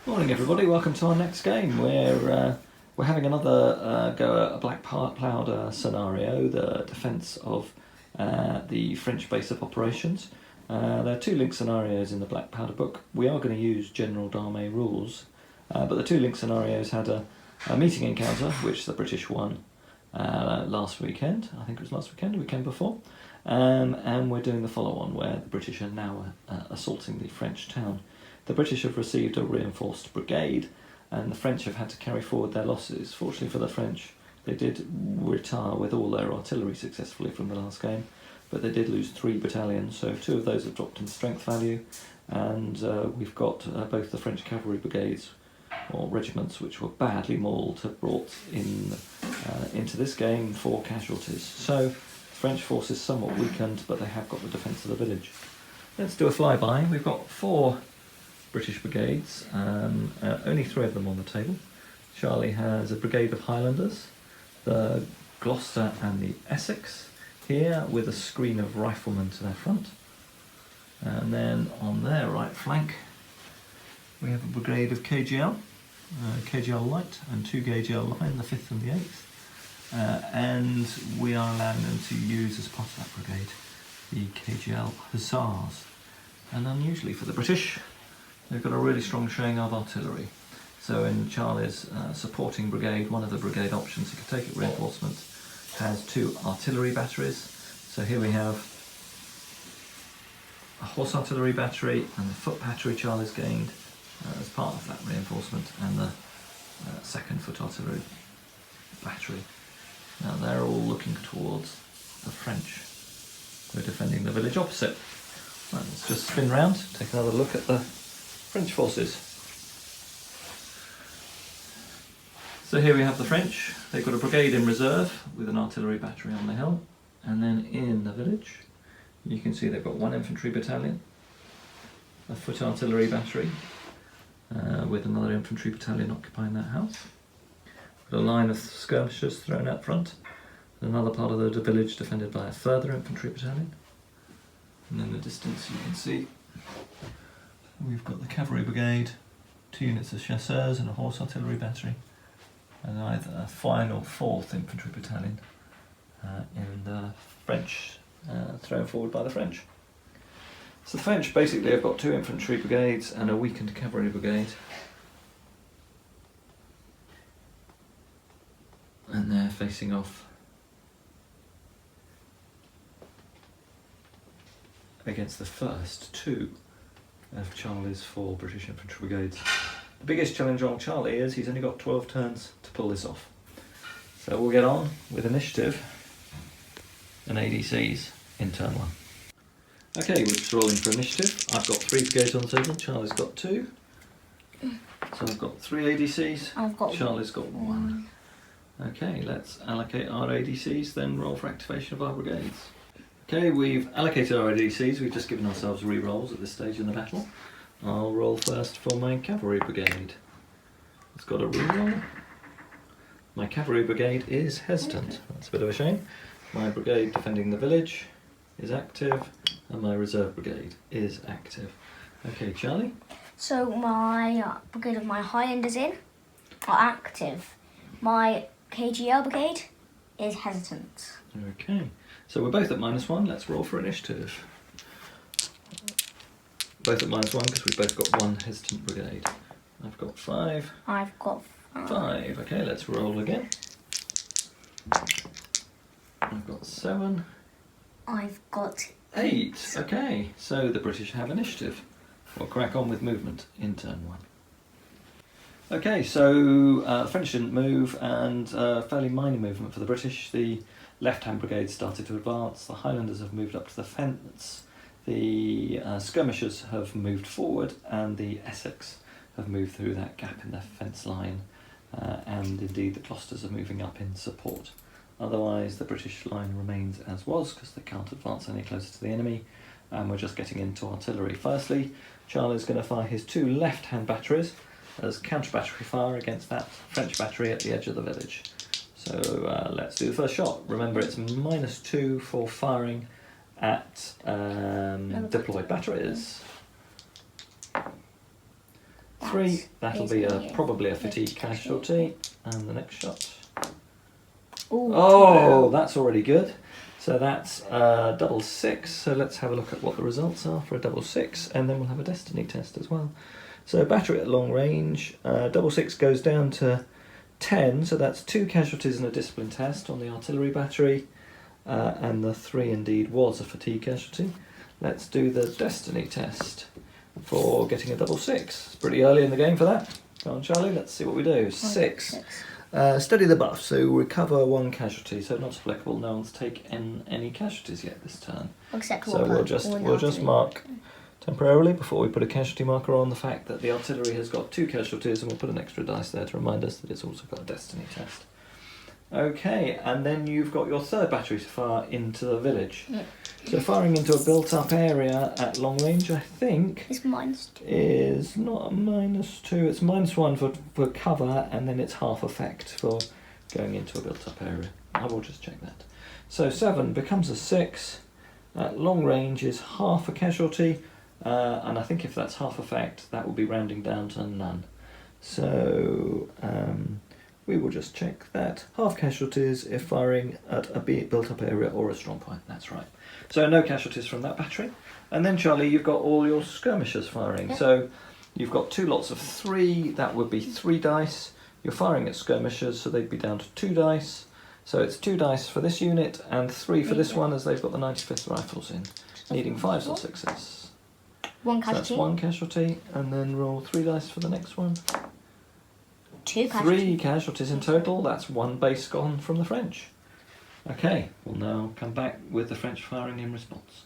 Morning everybody, welcome to our next game. We're having another go at a black powder scenario, the defence of the French base of operations. There are two link scenarios in the black powder book. We are going to use general d'armée rules, but the two link scenarios had a meeting encounter, which the British won last weekend. I think it was last weekend, the weekend before. And we're doing the follow-on where the British are now assaulting the French town. The British have received a reinforced brigade, and the French have had to carry forward their losses. Fortunately for the French, they did retire with all their artillery successfully from the last game, but they did lose 3 battalions, so 2 of those have dropped in strength value, and we've got both the French cavalry brigades, or regiments, which were badly mauled, have brought into this game 4 casualties. So the French force is somewhat weakened, but they have got the defence of the village. Let's do a flyby. We've got 4 British brigades, only 3 of them on the table. Charlie has a brigade of Highlanders, the Gloucester and the Essex here, with a screen of riflemen to their front. And then on their right flank we have a brigade of KGL, KGL Light and 2 KGL Line, the 5th and the 8th. And we are allowing them to use as part of that brigade the KGL Hussars. And unusually for the British, they've got a really strong showing of artillery. So in Charlie's supporting brigade, one of the brigade options, he could take it reinforcement, has 2 artillery batteries. So here we have a horse artillery battery and the foot battery Charlie's gained as part of that reinforcement, and the 2nd foot artillery battery. Now they're all looking towards the French, who are defending the village opposite. Right, let's just spin round, take another look at the French forces. So here we have the French. They've got a brigade in reserve with an artillery battery on the hill, and then in the village you can see they've got 1 infantry battalion, a foot artillery battery with another infantry battalion occupying that house, got a line of skirmishers thrown out front, another part of the village defended by a further infantry battalion, and in the distance you can see we've got the cavalry brigade, 2 units of chasseurs and a horse artillery battery, and either a final 4th infantry battalion in the French, thrown forward by the French. So the French basically have got 2 infantry brigades and a weakened cavalry brigade, and they're facing off against the first 2 of Charlie's 4 British infantry brigades. The biggest challenge on Charlie is he's only got 12 turns to pull this off. So we'll get on with initiative and ADCs in turn 1. Okay, we're just rolling for initiative. I've got 3 brigades on the table, Charlie's got 2. So I've got 3 ADCs, I've got Charlie's got 1. Okay, let's allocate our ADCs, then roll for activation of our brigades. Okay, we've allocated our ADCs, we've just given ourselves re-rolls at this stage in the battle. I'll roll first for my cavalry brigade. It's got a re-roll. My cavalry brigade is hesitant, that's a bit of a shame. My brigade defending the village is active, and my reserve brigade is active. Okay, Charlie? So my brigade of my Highlanders are active. My KGL brigade is hesitant. Okay, so we're both at -1, let's roll for initiative. Both at -1 because we've both got 1 hesitant brigade. I've got 5. I've got 5. Okay, let's roll again. I've got 7. I've got 8. Okay, so the British have initiative. We'll crack on with movement in turn 1. Okay, so the French didn't move, and fairly minor movement for the British. The left-hand brigade started to advance, the Highlanders have moved up to the fence, the skirmishers have moved forward, and the Essex have moved through that gap in their fence line, and indeed the Gloucesters are moving up in support. Otherwise the British line remains as was because they can't advance any closer to the enemy, and we're just getting into artillery. Firstly, Charlie's going to fire his 2 left-hand batteries as counter-battery fire against that French battery at the edge of the village. So let's do the first shot. Remember, it's -2 for firing at deployed batteries. 3. That'll be is probably a fatigue casualty. And the next shot. Ooh, Oh, that's already good. So that's double 6. So let's have a look at what the results are for a double 6, and then we'll have a destiny test as well. So battery at long range, double 6 goes down to 10. So that's 2 casualties and a discipline test on the artillery battery, and the 3 indeed was a fatigue casualty. Let's do the destiny test for getting a double 6. It's pretty early in the game for that. Go on, Charlie. Let's see what we do. 6. Study the buff, so recover 1 casualty, so not applicable. No one's taken any casualties yet this turn. Except So we'll just mark temporarily before we put a casualty marker on the fact that the artillery has got 2 casualties, and we'll put an extra dice there to remind us that it's also got a destiny test. Okay, and then you've got your 3rd battery to fire into the village. So firing into a built-up area at long range, I think, it's -2. is not a -2. It's -1 for cover, and then it's half effect for going into a built-up area. I will just check that. So 7 becomes a 6. At long range is half a casualty, and I think if that's half effect, that will be rounding down to none. So we will just check that. Half casualties if firing at a built-up area or a strong point. That's right. So no casualties from that battery. And then, Charlie, you've got all your skirmishers firing. Yep. So you've got 2 lots of 3. That would be 3 dice. You're firing at skirmishers, so they'd be down to 2 dice. So it's 2 dice for this unit and 3 for this one, as they've got the 95th rifles in, needing 5s or 6s. 1 So that's casualty. 1 casualty, and then roll 3 dice for the next one. 2 casualties. 3 casualties in total. That's 1 base gone from the French. Okay, we'll now come back with the French firing in response.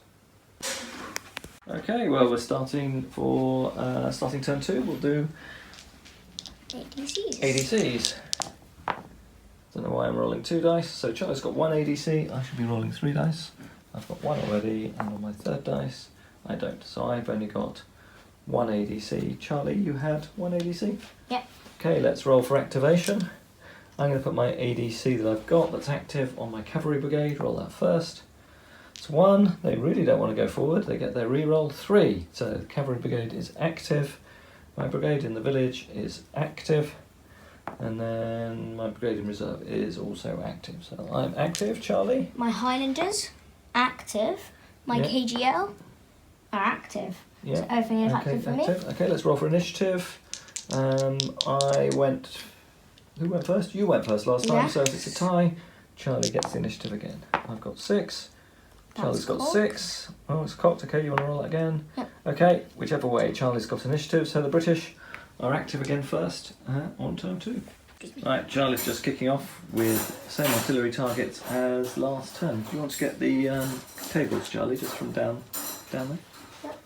Okay, well, we're starting for starting turn 2. We'll do ADCs. ADCs. Don't know why I'm rolling 2 dice. So Charlie's got 1 ADC. I should be rolling 3 dice. I've got 1 already, and on my 3rd dice, I don't. So I've only got 1 ADC. Charlie, you had 1 ADC? Yep. Okay, let's roll for activation. I'm going to put my ADC that I've got that's active on my cavalry brigade. Roll that first. It's 1. They really don't want to go forward. They get their reroll. 3. So the cavalry brigade is active. My brigade in the village is active. And then my brigade in reserve is also active. So I'm active, Charlie. My Highlanders, active. My Yeah. KGL are active. Yeah. So everything is active for me. Okay, let's roll for initiative. I went... Who went first? You went first last time, Yeah. so if it's a tie, Charlie gets the initiative again. I've got 6. Charlie's got cocked. 6. Oh, it's cocked. Okay, you want to roll that again? Yep. Okay, whichever way. Charlie's got initiative, so the British are active again first on turn 2. Right, Charlie's just kicking off with same artillery targets as last turn. Do you want to get the tables, Charlie, just from down there? Yep.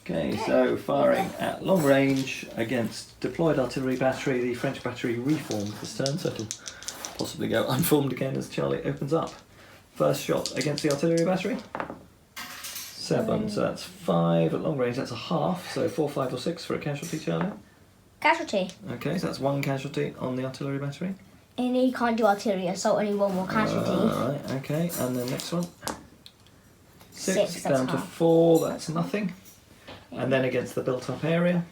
Okay, so firing at long range against deployed artillery battery. The French battery reformed this turn, so it'll possibly go unformed again as Charlie opens up. First shot against the artillery battery. 7, so that's 5 at long range. That's a half, so 4, 5 or 6 for a casualty, Charlie. Casualty. Okay, so that's 1 casualty on the artillery battery. And you can't do artillery, so only 1 more casualty. Right, okay, and then next one. 6 6, down that's to half. 4, that's nothing. And then against the built-up area,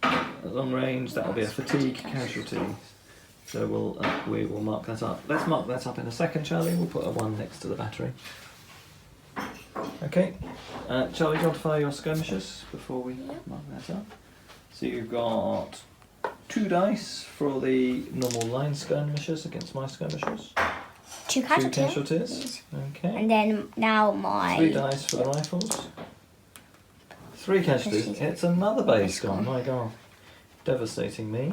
at long range, that'll be a fatigue casualty. So we will mark that up. Let's mark that up in a second, Charlie. We'll put a 1 next to the battery. Okay, Charlie, do you want to fire your skirmishers before we mark that up? So you've got 2 dice for the normal line skirmishers against my skirmishers. 2 2 casualties. casualties. Okay. And then now my... 3 dice for the rifles. 3 casualties. It's another base gone. My God, devastating me.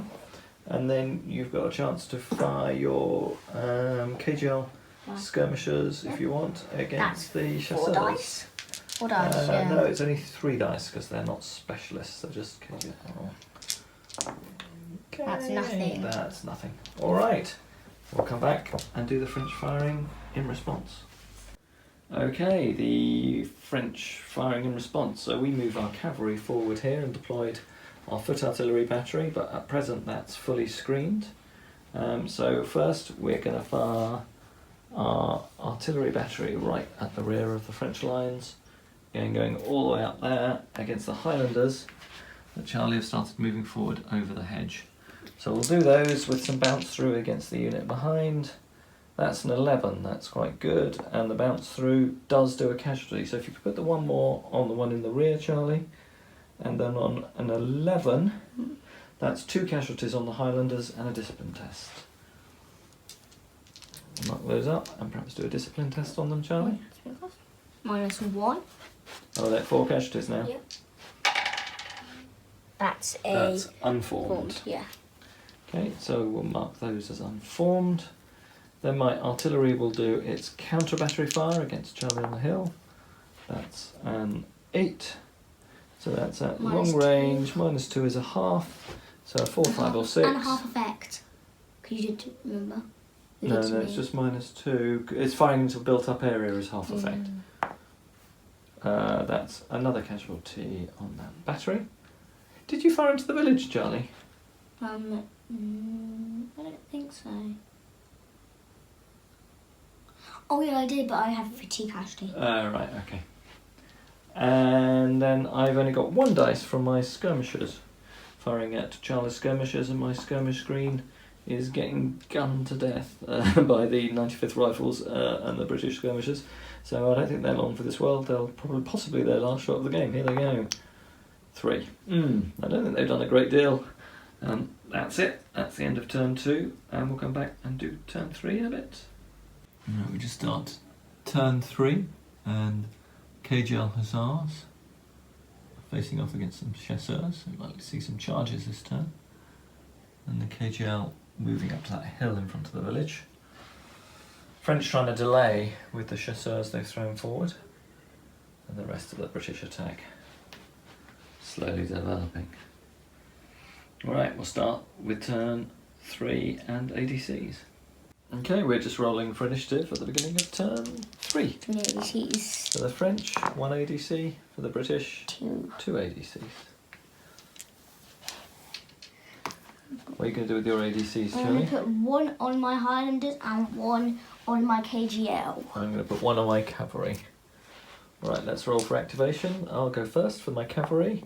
And then you've got a chance to fire your KGL skirmishers if you want against the chasseurs. 4 dice. 4 dice, yeah. No, it's only 3 dice because they're not specialists. They're just KGL. Okay. That's nothing. That's nothing. All right. We'll come back and do the French firing in response. Okay, the French firing in response. So we move our cavalry forward here and deployed our foot artillery battery, but at present that's fully screened. So first we're going to fire our artillery battery right at the rear of the French lines. Again, going all the way up there against the Highlanders that Charlie have started moving forward over the hedge. So we'll do those with some bounce through against the unit behind. That's an 11, that's quite good, and the bounce through does do a casualty. So if you could put the one more on the one in the rear, Charlie, and then on an 11, that's 2 casualties on the Highlanders and a discipline test. Mark those up and perhaps do a discipline test on them, Charlie. -1. Oh, they're 4 casualties now. Yep. That's unformed. formed, yeah. Okay, so we'll mark those as unformed. Then my artillery will do its counter battery fire against Charlie on the hill. That's an 8. So that's at long range. -2 is a half. So a 4, 5 or 6. And a half effect. Because you did remember. No, it's just -2. It's firing into a built-up area as half effect. That's another casualty on that battery. Did you fire into the village, Charlie? I don't think so. Oh yeah, I did, but I have a fatigue casualty. Right, okay. And then I've only got 1 dice from my skirmishers, firing at Charlie's skirmishers, and my skirmish screen is getting gunned to death by the 95th Rifles and the British skirmishers. So I don't think they're long for this world. They'll probably possibly their last shot of the game. Here they go. 3. I don't think they've done a great deal. That's it. That's the end of turn 2, and we'll come back and do turn 3 in a bit. We just start turn 3, and KGL Hussars facing off against some chasseurs. We'd like to see some charges this turn, and the KGL moving up to that hill in front of the village. French trying to delay with the chasseurs they've thrown forward, and the rest of the British attack slowly developing. Alright, we'll start with turn 3 and ADCs. Okay, we're just rolling for initiative at the beginning of turn 3. 2 ADCs. For the French, 1 ADC. For the British, 2 ADCs. What are you going to do with your ADCs, I'm Charlie? going to put 1 on my Highlanders and 1 on my KGL. I'm going to put 1 on my cavalry. Right, let's roll for activation. I'll go first for my cavalry.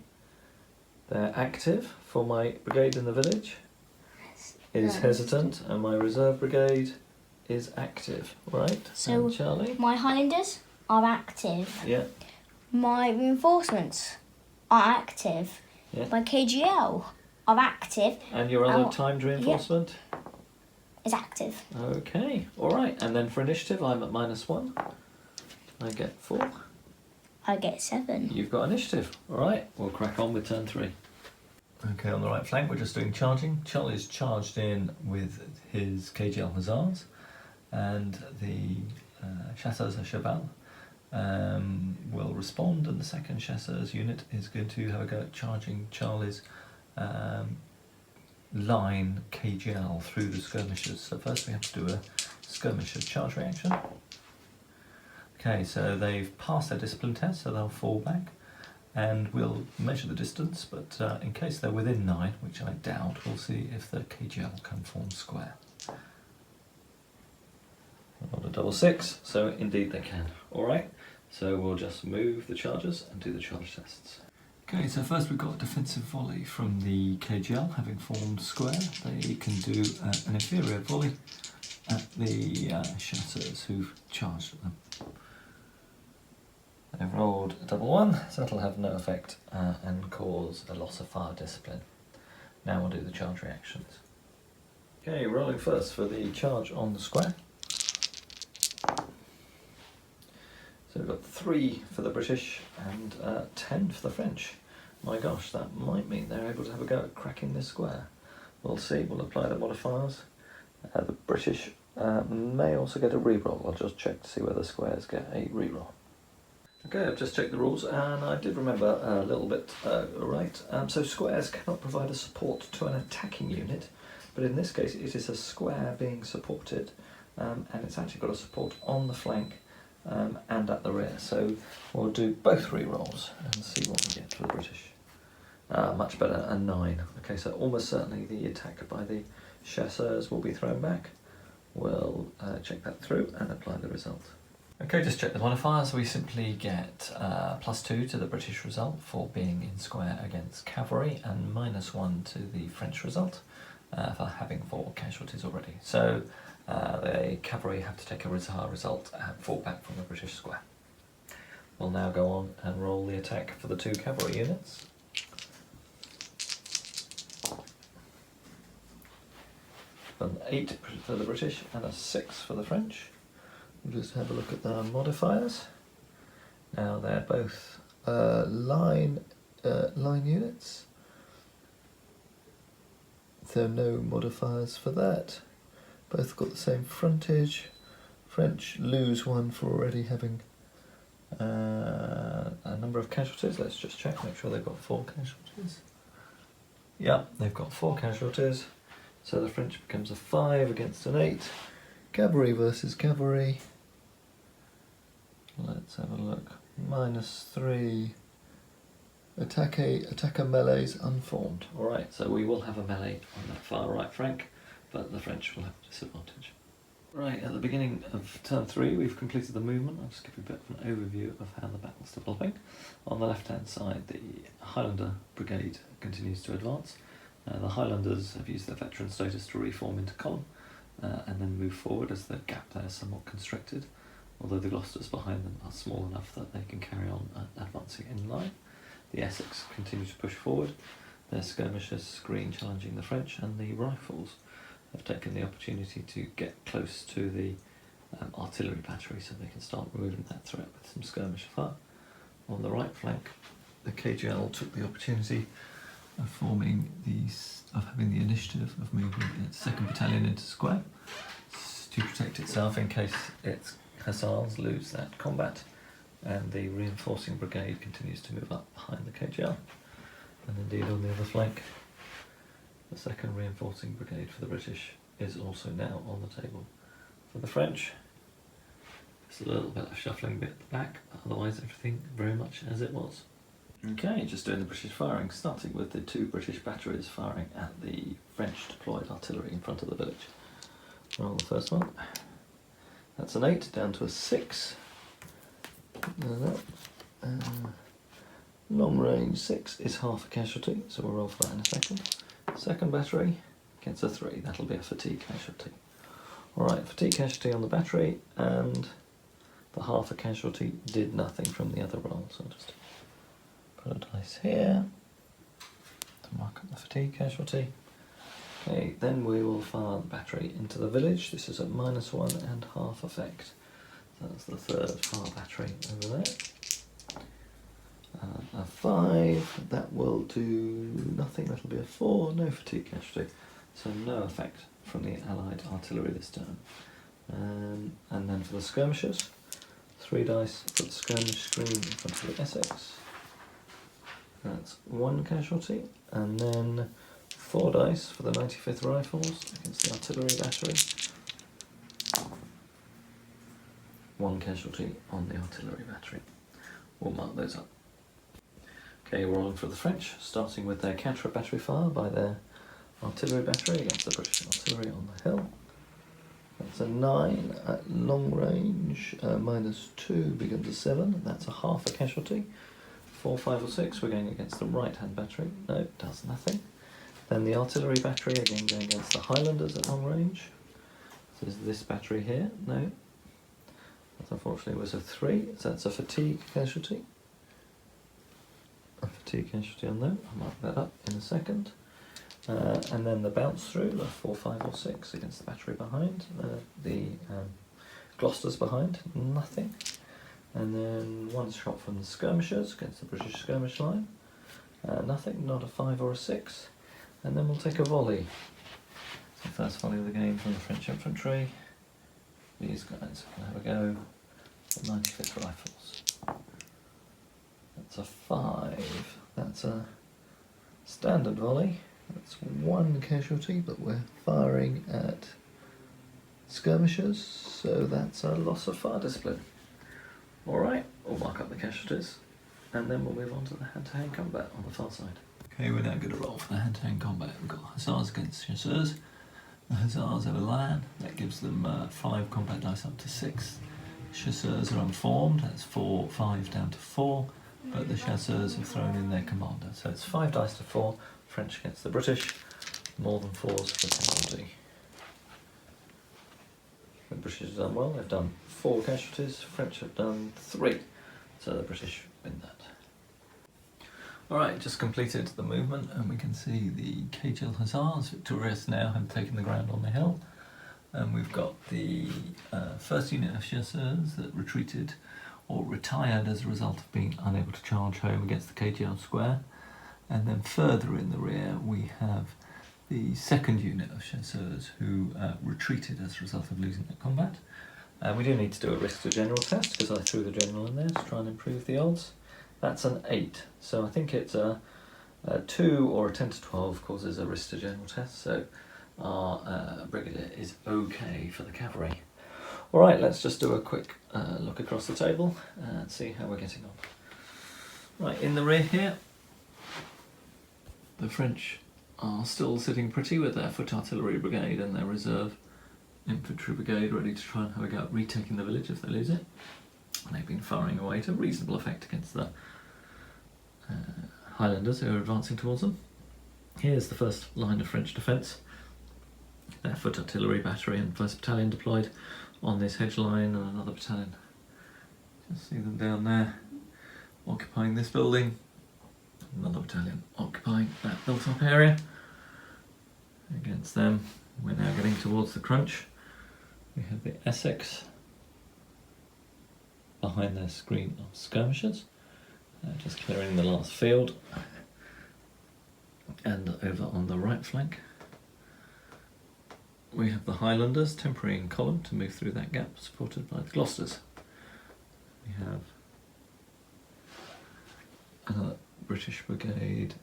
They're active. For my brigade in the village is hesitant, and my reserve brigade is active. Right, so and Charlie? My Highlanders are active. Yeah. My reinforcements are active. Yeah. My KGL are active. And your other timed reinforcement? Is active. Okay, alright. And then for initiative, I'm at -1. I get 4. I get 7. You've got initiative. Alright, we'll crack on with turn 3. Okay, on the right flank, we're just doing charging. Charlie's charged in with his KGL Hussars, and the chasseurs à cheval will respond, and the second chasseurs unit is going to have a go at charging Charlie's line KGL through the skirmishers. So first we have to do a skirmisher charge reaction. Okay, so they've passed their discipline test, so they'll fall back, and we'll measure the distance, but in case they're within 9, which I doubt, we'll see if the KGL can form square. On a double 6, so indeed they can. Alright, so we'll just move the charges and do the charge tests. Okay, so first we've got a defensive volley from the KGL, having formed square. They can do an inferior volley at the chasseurs who've charged at them. They've rolled a double 1, so that'll have no effect and cause a loss of fire discipline. Now we'll do the charge reactions. Okay, rolling first for the charge on the square. So we've got 3 for the British and 10 for the French. My gosh, that might mean they're able to have a go at cracking this square. We'll see, we'll apply the modifiers. The British may also get a reroll. I'll just check to see whether squares get a reroll. Okay, I've just checked the rules, and I did remember a little bit right. So squares cannot provide a support to an attacking unit, but in this case it is a square being supported, and it's actually got a support on the flank and at the rear. So we'll do both re-rolls and see what we get for the British. Much better, a 9. Okay, so almost certainly the attack by the chasseurs will be thrown back. We'll check that through and apply the result. Okay, just check the modifiers. We simply get +2 to the British result for being in square against cavalry, and -1 to the French result for having 4 casualties already. So the cavalry have to take a result and fall back from the British square. We'll now go on and roll the attack for the 2 cavalry units. An 8 for the British and a 6 for the French. We'll just have a look at the modifiers. Now they're both line units, so no modifiers for that. Both got the same frontage. French lose 1 for already having a number of casualties. Let's just check, make sure they've got 4 casualties. Yeah, they've got 4 casualties. So the French becomes a 5 against an 8. Cavalry versus cavalry. Let's have a look. -3. Attacker melees unformed. Alright, so we will have a melee on that far right flank, but the French will have a disadvantage. Right, at the beginning of turn 3 we've completed the movement. I'll just give you a bit of an overview of how the battle's developing. On the left hand side, the Highlander brigade continues to advance. The Highlanders have used their veteran status to reform into column and then move forward as the gap there is somewhat constricted, although the Gloucesters behind them are small enough that they can carry on advancing in line. The Essex continue to push forward, their skirmishers screen challenging the French, and the Rifles have taken the opportunity to get close to the artillery battery so they can start removing that threat with some skirmish fire. On the right flank, the KGL took the opportunity of having the initiative of moving its 2nd Battalion into square to protect itself in case its hussars lose that combat, and the reinforcing brigade continues to move up behind the KGL. And indeed on the other flank, the 2nd reinforcing brigade for the British is also now on the table for the French. Just a little bit of shuffling bit at the back, but otherwise everything very much as it was. Okay, just doing the British firing, starting with the 2 British batteries firing at the French deployed artillery in front of the village. Roll the first one. That's an 8 down to a 6. Long range 6 is half a casualty, so we'll roll for that in a second. 2nd battery gets a 3, that'll be a fatigue casualty. Alright, fatigue casualty on the battery, and the half a casualty did nothing from the other roll, so I'll just put a dice here to mark up the fatigue casualty. Okay, then we will fire the battery into the village. This is at -1 and half effect. So that's the 3rd fire battery over there. A 5, that will do nothing, that'll be a 4, no fatigue casualty. So no effect from the Allied artillery this turn. And then for the skirmishers, 3 dice for the skirmish screen in front of the Essex. That's 1 casualty, and then 4 dice for the 95th Rifles against the artillery battery. 1 casualty on the artillery battery. We'll mark those up. Okay, we're on for the French, starting with their counter battery fire by their artillery battery against the British artillery on the hill. That's a 9 at long range, -2 becomes a 7, that's a half a casualty. 4, 5 or 6, we're going against the right hand battery, no, does nothing. Then the artillery battery, again going against the Highlanders at long range. So is this battery here, no. That unfortunately was a 3, so that's a fatigue casualty. A fatigue casualty on there, I'll mark that up in a second. And then the bounce through, the 4, 5 or 6 against the battery behind, the Gloucesters behind, nothing. And then 1 shot from the skirmishers against the British skirmish line, nothing, not a 5 or a 6. And then we'll take a volley. So first volley of the game from the French infantry. These guys can have a go. The 95th Rifles. That's a 5. That's a standard volley. That's 1 casualty, but we're firing at skirmishers, so that's a loss of fire discipline. Alright, we'll mark up the casualties, and then we'll move on to the hand-to-hand combat on the far side. Okay, we're now going to roll for the hand-to-hand combat. We've got Hussars against Chasseurs. The Hussars have a lion, that gives them 5 combat dice up to 6. chasseurs are unformed, that's 4, 5 down to 4, but the chasseurs have thrown in their commander. So it's 5 dice to 4, French against the British, more than 4s for penalty. The British have done well, they've done 4 casualties, French have done 3, so the British win that. Alright, just completed the movement and we can see the KGL Hussars, victorious now, have taken the ground on the hill. And we've got the first unit of chasseurs that retreated or retired as a result of being unable to charge home against the KGL square. And then further in the rear we have the second unit of chasseurs who retreated as a result of losing their combat. We do need to do a risk to general test because I threw the general in there to try and improve the odds. That's an 8, so I think it's a 2 or a 10 to 12 causes a risk to general test, so our brigadier is okay for the cavalry. Alright, let's just do a quick look across the table and see how we're getting on. Right, in the rear here, the French are still sitting pretty with their foot artillery brigade and their reserve infantry brigade ready to try and have a go at retaking the village if they lose it. And they've been firing away to reasonable effect against the Highlanders who are advancing towards them. Here's the first line of French defence. Their foot artillery battery and 1st battalion deployed on this hedge line, and another battalion. Just see them down there occupying this building. Another battalion occupying that built-up area. Against them, we're now getting towards the crunch. We have the Essex behind their screen of skirmishers, just clearing the last field. And over on the right flank we have the Highlanders temporary in column to move through that gap, supported by the Gloucesters. We have another British brigade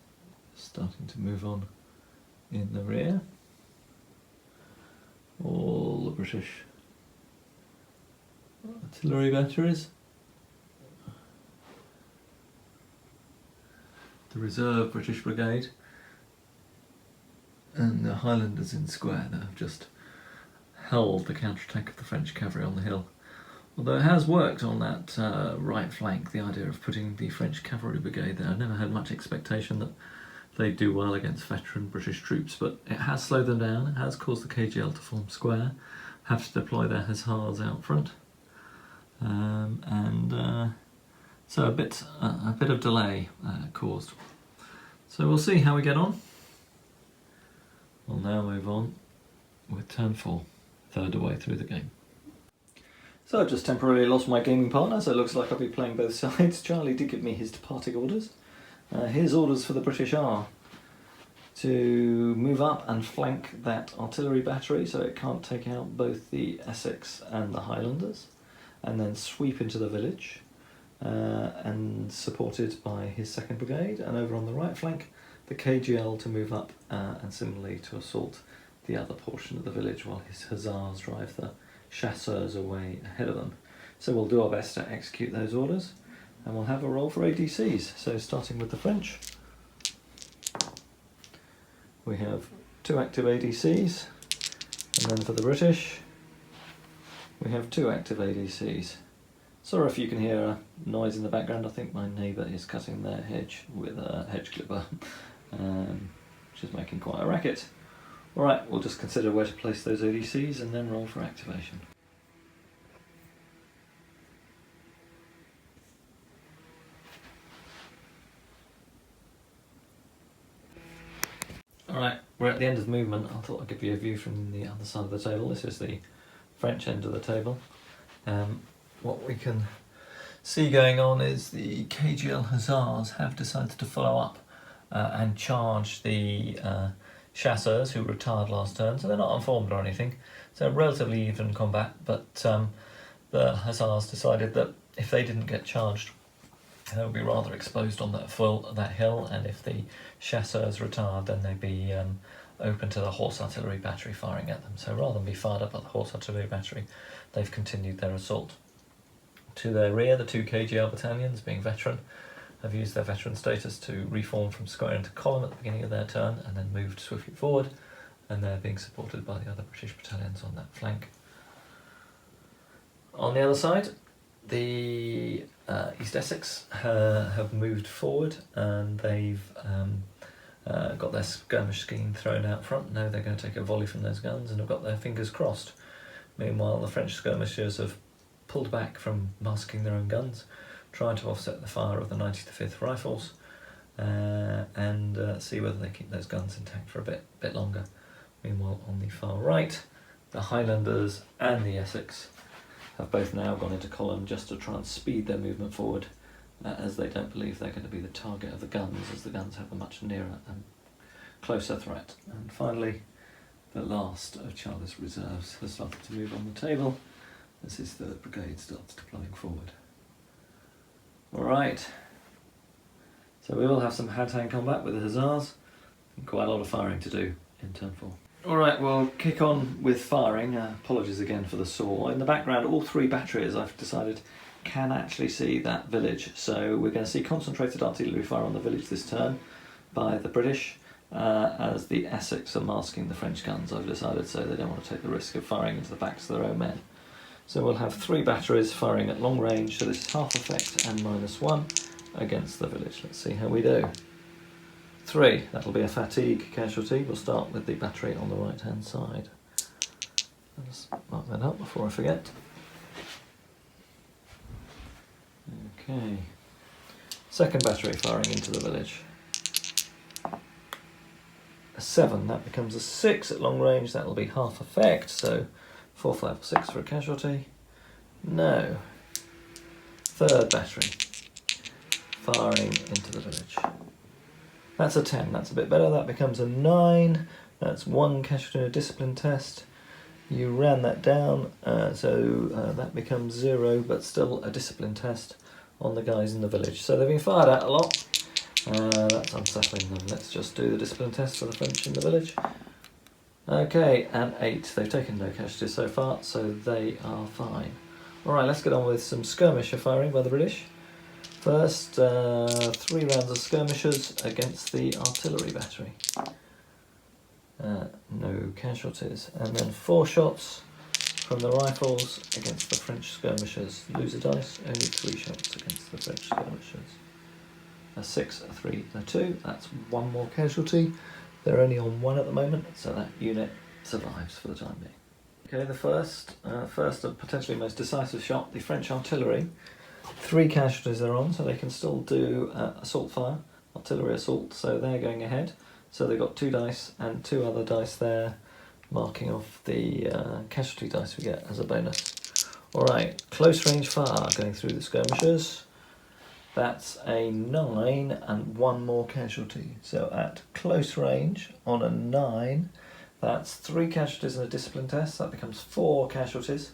starting to move on in the rear. All the British artillery batteries. The reserve British brigade and the Highlanders in square that have just held the counterattack of the French cavalry on the hill. Although it has worked on that right flank, the idea of putting the French cavalry brigade there. I never had much expectation that they'd do well against veteran British troops, but it has slowed them down, it has caused the KGL to form square, have to deploy their hussars out front. So a bit of delay caused. So we'll see how we get on. We'll now move on with turn 4, third away through the game. So I've just temporarily lost my gaming partner, so it looks like I'll be playing both sides. Charlie did give me his departing orders. His orders for the British are to move up and flank that artillery battery so it can't take out both the Essex and the Highlanders, and then sweep into the village, and supported by his 2nd Brigade, and over on the right flank the KGL to move up and similarly to assault the other portion of the village while his hussars drive the chasseurs away ahead of them. So we'll do our best to execute those orders, and we'll have a roll for ADCs. So starting with the French, we have 2 active ADCs, and then for the British we have 2 active ADCs. Sorry if you can hear a noise in the background, I think my neighbour is cutting their hedge with a hedge clipper, which is making quite a racket. Alright, we'll just consider where to place those ADCs and then roll for activation. Alright, we're at the end of the movement. I thought I'd give you a view from the other side of the table. This is the French end of the table. What we can see going on is the KGL Hussars have decided to follow up and charge the chasseurs who retired last turn, so they're not unformed or anything. So relatively even combat, but the Hussars decided that if they didn't get charged, they would be rather exposed on that hill, and if the chasseurs retired, then they'd be open to the horse artillery battery firing at them. So rather than be fired up at the horse artillery battery, they've continued their assault. To their rear, the 2 KGL battalions, being veteran, have used their veteran status to reform from square into column at the beginning of their turn and then moved swiftly forward, and they're being supported by the other British battalions on that flank. On the other side, the East Essex have moved forward, and they've got their skirmish scheme thrown out front. Now they're going to take a volley from those guns and have got their fingers crossed. Meanwhile, the French skirmishers have pulled back from masking their own guns, trying to offset the fire of the 95th Rifles, and see whether they keep those guns intact for a bit longer. Meanwhile, on the far right, the Highlanders and the Essex have both now gone into column just to try and speed their movement forward, as they don't believe they're going to be the target of the guns, as the guns have a much nearer and closer threat. And finally, the last of Charlie's reserves has started to move on the table as his 3rd Brigade starts deploying forward. Alright, so we will have some hand-to-hand combat with the Hussars, and quite a lot of firing to do in turn 4. Alright, we'll kick on with firing. Apologies again for the saw. In the background, all 3 batteries, I've decided, can actually see that village. So we're going to see concentrated artillery fire on the village this turn by the British, as the Essex are masking the French guns, I've decided, so they don't want to take the risk of firing into the backs of their own men. So we'll have 3 batteries firing at long range, so this is half effect and -1 against the village. Let's see how we do. 3, that'll be a fatigue casualty. We'll start with the battery on the right hand side. I'll just mark that up before I forget. Okay. 2nd battery firing into the village. A 7, that becomes a 6 at long range. That'll be half effect, so 4, 5 or 6 for a casualty. No. 3rd battery firing into the village. That's a 10, that's a bit better. That becomes a 9. That's 1 casualty in a discipline test. You ran that down, so that becomes 0, but still a discipline test on the guys in the village. So they've been fired at a lot. That's unsettling them. Let's just do the discipline test for the French in the village. Okay, and 8. They've taken no casualties so far, so they are fine. Alright, let's get on with some skirmisher firing by the British. First, 3 rounds of skirmishers against the artillery battery. No casualties. And then 4 shots from the rifles against the French skirmishers. Lose a dice, only 3 shots against the French skirmishers. A 6, a 3, a 2. That's 1 more casualty. They're only on 1 at the moment, so that unit survives for the time being. Okay, the first and potentially most decisive shot, the French artillery. 3 casualties are on, so they can still do assault fire, artillery assault, so they're going ahead. So they've got 2 dice and 2 other dice there, marking off the casualty dice we get as a bonus. Alright, close range fire going through the skirmishers. That's a 9 and 1 more casualty. So at close range on a 9, that's 3 casualties in a discipline test. That becomes 4 casualties.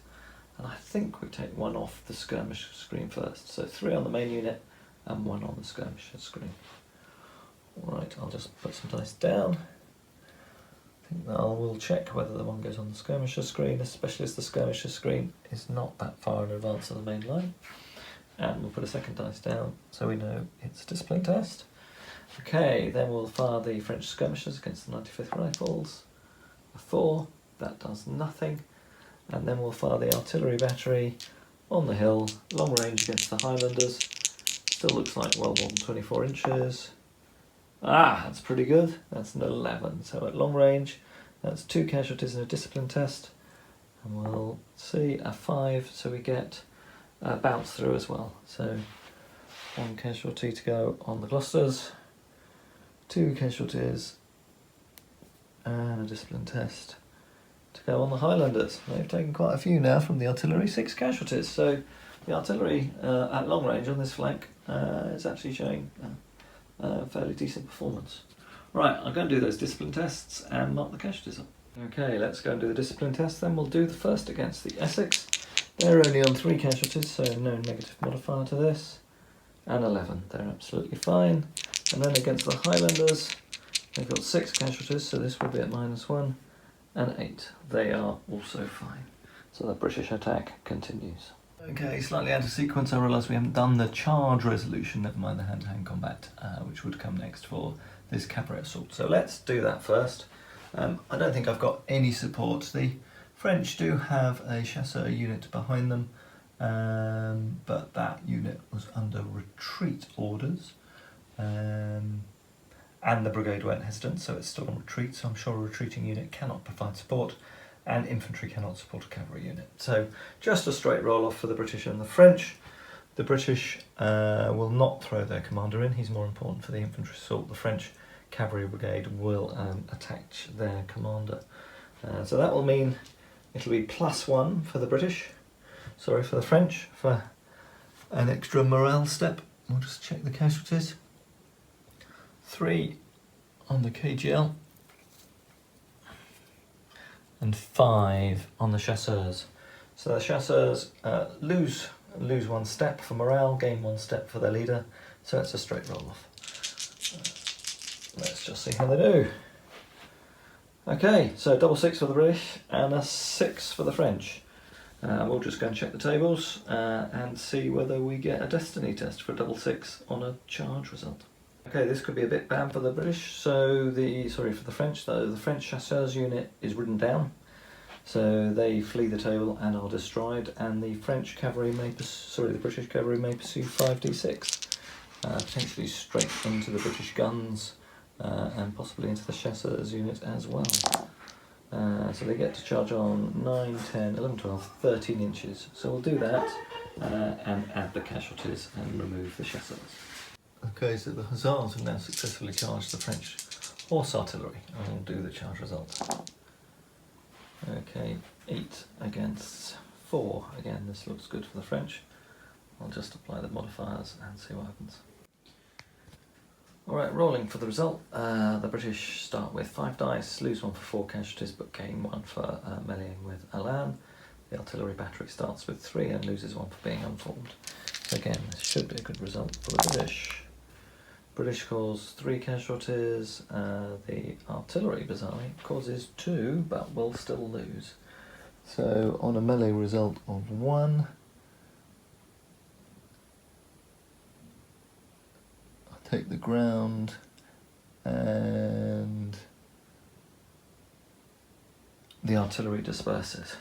And I think we take 1 off the skirmish screen first. So 3 on the main unit and 1 on the skirmisher screen. Alright, I'll just put some dice down. I think that we'll check whether the one goes on the skirmisher screen, especially as the skirmisher screen is not that far in advance of the main line. And we'll put a 2nd dice down so we know it's a discipline test. Okay, then we'll fire the French skirmishers against the 95th Rifles. A 4, that does nothing. And then we'll fire the artillery battery on the hill, long range against the Highlanders. Still looks like well more than 24 inches. Ah, that's pretty good. That's an 11. So at long range, that's 2 casualties in a discipline test. And we'll see a 5, so we get a bounce through as well. So 1 casualty to go on the Gloucesters, 2 casualties, and a discipline test to go on the Highlanders. They've taken quite a few now from the artillery, 6 casualties. So the artillery at long range on this flank is actually showing a fairly decent performance. Right, I'm going to do those discipline tests and mark the casualties up. Okay, let's go and do the discipline test then. We'll do the first against the Essex. They're only on 3 casualties, so no negative modifier to this. And 11, they're absolutely fine. And then against the Highlanders, they've got 6 casualties, so this will be at -1. And 8, they are also fine. So the British attack continues. Okay, slightly out of sequence, I realise we haven't done the charge resolution, never mind the hand-to-hand combat, which would come next for this cabaret assault. So let's do that first. I don't think I've got any support. The French do have a chasseur unit behind them, but that unit was under retreat orders. And the brigade weren't hesitant, so it's still on retreat, so I'm sure a retreating unit cannot provide support, and infantry cannot support a cavalry unit. So just a straight roll-off for the British and the French. The British will not throw their commander in, he's more important for the infantry assault. The French cavalry brigade will attack their commander. So that will mean it'll be +1 for the British, sorry, for the French, for an extra morale step. We'll just check the casualties. 3 on the KGL and 5 on the chasseurs. So the chasseurs lose 1 step for morale, gain 1 step for their leader, so it's a straight roll off. Let's just see how they do. Okay, so double 6 for the British and a 6 for the French. We'll just go and check the tables and see whether we get a destiny test for a double 6 on a charge result. Okay, this could be a bit bad for the British, so for the French though, the French chasseurs unit is ridden down, so they flee the table and are destroyed, and the British cavalry may pursue 5d6, potentially straight into the British guns and possibly into the chasseurs unit as well. So they get to charge on 9, 10, 11, 12, 13 inches, so we'll do that and add the casualties and remove the chasseurs. Okay, so the hussars have now successfully charged the French horse artillery, and we'll do the charge result. Okay, 8 against 4. Again, this looks good for the French. I'll just apply the modifiers and see what happens. Alright, rolling for the result. The British start with 5 dice, lose 1 for 4 casualties, but gain 1 for meleeing with Alan. The artillery battery starts with 3 and loses 1 for being unformed. So again, this should be a good result for the British. British cause 3 casualties, the artillery bizarrely causes 2, but will still lose. So on a melee result of 1, I take the ground and the artillery disperses.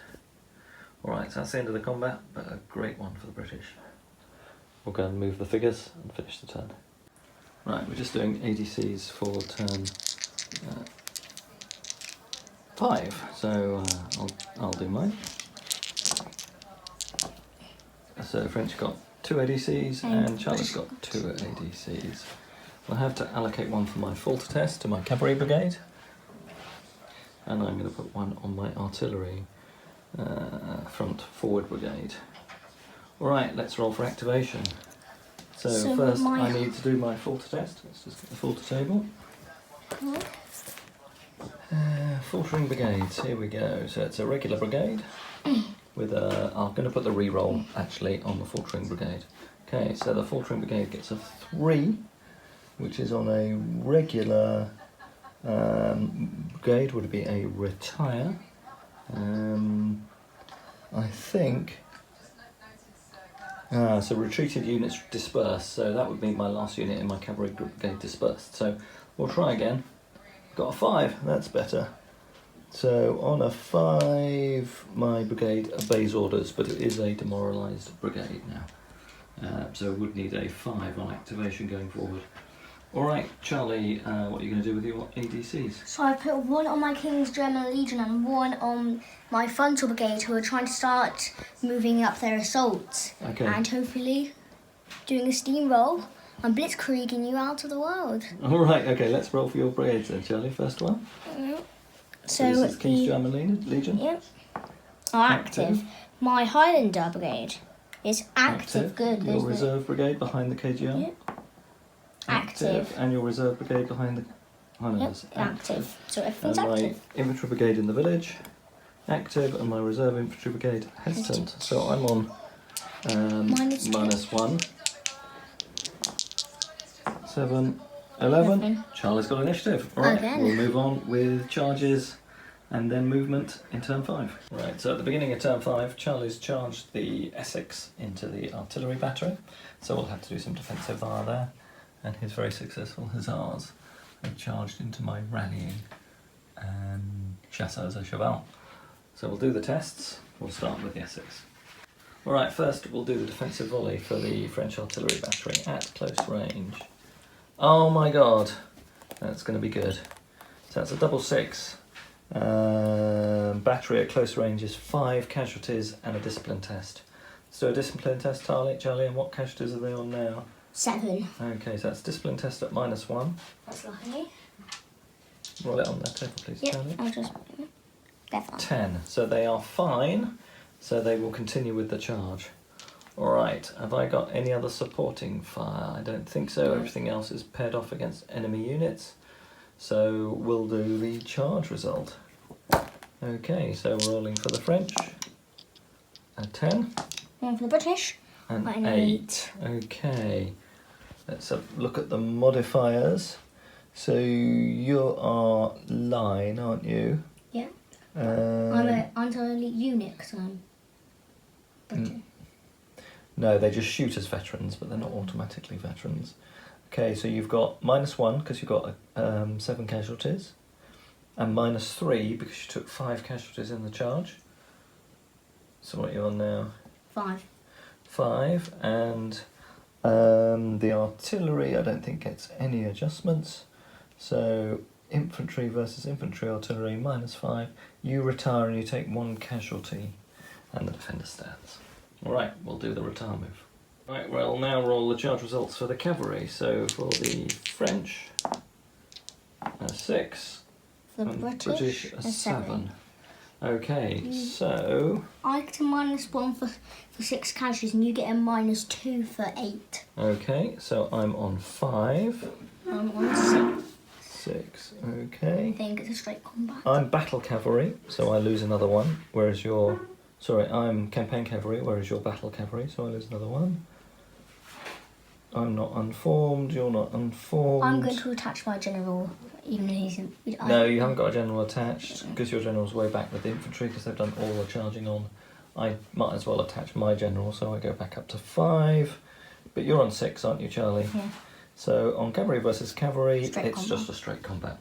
Alright, so that's the end of the combat, but a great one for the British. We'll go and move the figures and finish the turn. Right, we're just doing ADCs for turn 5, so I'll do mine. So French got 2 ADCs and Charlie's got 2 ADCs. I'll have to allocate 1 for my falter test to my cavalry brigade, and I'm going to put 1 on my artillery front forward brigade. Alright, let's roll for activation. So first I need to do my falter test. Let's just get the falter table. Cool. Faltering brigades, here we go. So it's a regular brigade with a... I'm going to put the re-roll actually on the faltering brigade. Okay, so the faltering brigade gets a 3, which is on a regular brigade. Would it be a retire? I think... so retreated units dispersed, so that would mean my last unit in my cavalry brigade dispersed. So we'll try again. Got a 5, that's better. So on a 5, my brigade obeys orders, but it is a demoralised brigade now. So we would need a 5 on activation going forward. Alright, Charlie, what are you going to do with your ADCs? So I put 1 on my King's German Legion and 1 on my frontal brigade, who are trying to start moving up their assaults. Okay. And hopefully doing a steamroll and blitzkrieging you out of the world. Alright, okay, let's roll for your brigades then, Charlie. First one. So this is King's German Legion? Yep. Active. My Highlander brigade is active. Good. Your reserve brigade behind the KGL? Yep. Active. And your reserve brigade behind the Highlanders? Yep, active. So everything's and active. My infantry brigade in the village, active, and my reserve infantry brigade hesitant. So I'm on -1. 7, 11. Charlie's got initiative. Alright, we'll move on with charges and then movement in turn 5. Right, so at the beginning of turn 5, Charlie's charged the Essex into the artillery battery, so we'll have to do some defensive fire there, and his very successful hussars have charged into my rallying chasseurs à cheval. So we'll do the tests. We'll start with the Essex. Alright, first we'll do the defensive volley for the French artillery battery at close range. Oh my god, that's going to be good. So that's a double 6. Battery at close range is 5 casualties and a discipline test. Let's do a discipline test, Charlie, and what casualties are they on now? 7. Okay, so that's discipline test at -1. That's lucky. Roll it on that table, please, Yep, Charlie. I'll just... They're fine. 10. So they are fine, so they will continue with the charge. Alright, have I got any other supporting fire? I don't think so. No. Everything else is paired off against enemy units. So we'll do the charge result. Okay, so we're rolling for the French. A 10. One for the British. And An 8. Okay, let's have a look at the modifiers. So you are line, aren't you? Yeah. I'm an anti-elite unit because I'm British. No, they just shoot as veterans, but they're not automatically veterans. Okay, so you've got -1 because you've got 7 casualties, and -3 because you took 5 casualties in the charge. So what are you on now? 5. 5, and the artillery I don't think gets any adjustments. So infantry versus infantry artillery -5. You retire and you take 1 casualty, and the defender stands. Alright, we'll do the retire move. Right, we'll now roll the charge results for the cavalry. So for the French, a 6, For the and British, a a 7. 7. Okay, so... I get a -1 for 6 casualties and you get a -2 for 8. Okay, so I'm on 5. I'm on 6, okay. think it's a straight combat. I'm battle cavalry, so I lose another 1, whereas you're... Sorry, I'm campaign cavalry, whereas you're battle cavalry, so I lose another 1. I'm not unformed, you're not unformed. I'm going to attach my general, even though he's... No, you haven't got a general attached, because your general's way back with the infantry, because they've done all the charging on. I might as well attach my general, so I go back up to 5. But you're on 6, aren't you, Charlie? Yeah. So on cavalry versus cavalry, Straight it's combat. just a straight combat.